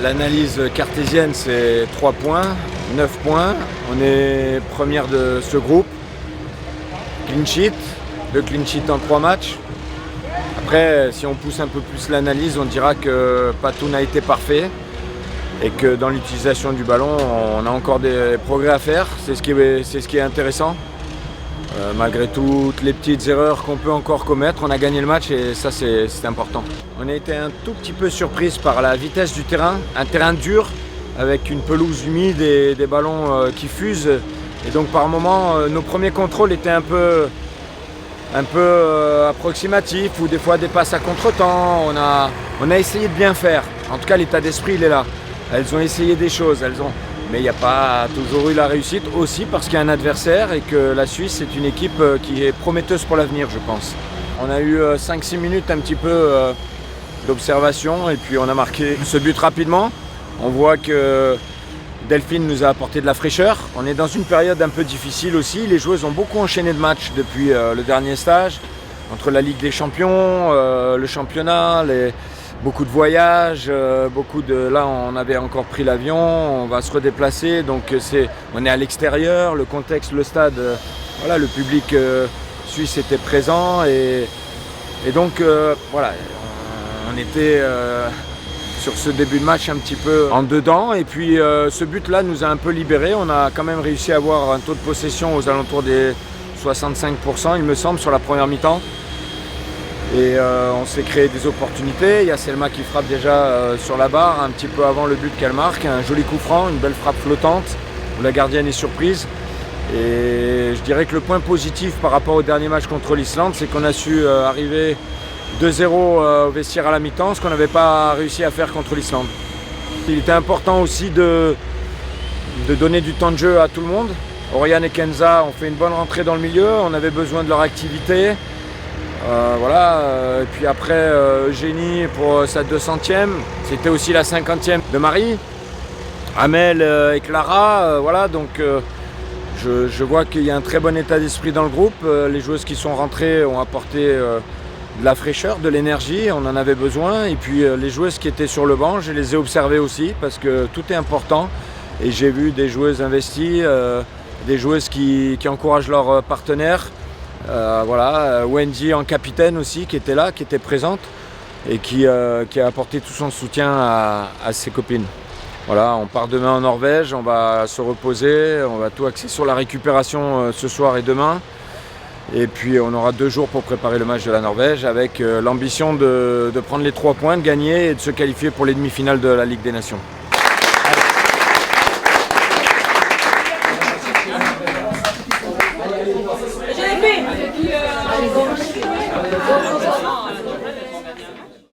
L'analyse cartésienne, c'est 3 points, 9 points. On est première de ce groupe. Clean sheet, 2 clean sheets en 3 matchs. Après, si on pousse un peu plus l'analyse, on dira que pas tout n'a été parfait et que dans l'utilisation du ballon, on a encore des progrès à faire. C'est ce qui est intéressant. Malgré toutes les petites erreurs qu'on peut encore commettre, on a gagné le match et ça c'est important. On a été un tout petit peu surprise par la vitesse du terrain, un terrain dur avec une pelouse humide et des ballons qui fusent. Et donc par moments, nos premiers contrôles étaient un peu approximatifs ou des fois des passes à contre-temps. On a essayé de bien faire. En tout cas, l'état d'esprit il est là. Elles ont essayé des choses, mais il n'y a pas toujours eu la réussite aussi parce qu'il y a un adversaire et que la Suisse est une équipe qui est prometteuse pour l'avenir, je pense. On a eu 5-6 minutes un petit peu d'observation et puis on a marqué ce but rapidement. On voit que Delphine nous a apporté de la fraîcheur. On est dans une période un peu difficile aussi. Les joueuses ont beaucoup enchaîné de matchs depuis le dernier stage, entre la Ligue des Champions, le championnat, beaucoup de voyages, là on avait encore pris l'avion, on va se redéplacer, donc on est à l'extérieur, le contexte, le stade, voilà, le public suisse était présent et donc voilà, on était sur ce début de match un petit peu en dedans et puis ce but-là nous a un peu libérés. On a quand même réussi à avoir un taux de possession aux alentours des 65%, il me semble, sur la première mi-temps. Et on s'est créé des opportunités. Il y a Selma qui frappe déjà sur la barre un petit peu avant le but qu'elle marque. Un joli coup franc, une belle frappe flottante où la gardienne est surprise. Et je dirais que le point positif par rapport au dernier match contre l'Islande, c'est qu'on a su arriver 2-0 au vestiaire à la mi-temps, ce qu'on n'avait pas réussi à faire contre l'Islande. Il était important aussi de donner du temps de jeu à tout le monde. Oriane et Kenza ont fait une bonne rentrée dans le milieu. On avait besoin de leur activité. Et puis après Eugénie pour sa 200e, c'était aussi la 50e de Marie, Amel et Clara, donc je vois qu'il y a un très bon état d'esprit dans le groupe. Les joueuses qui sont rentrées ont apporté de la fraîcheur, de l'énergie, on en avait besoin. Et puis les joueuses qui étaient sur le banc, je les ai observées aussi parce que tout est important. Et j'ai vu des joueuses investies, des joueuses qui encouragent leurs partenaires. Wendy en capitaine aussi qui était là, qui était présente et qui a apporté tout son soutien à ses copines. Voilà, on part demain en Norvège, on va se reposer, on va tout axer sur la récupération ce soir et demain. Et puis on aura 2 jours pour préparer le match de la Norvège avec l'ambition de prendre les 3 points, de gagner et de se qualifier pour les demi-finales de la Ligue des Nations. J'ai fait.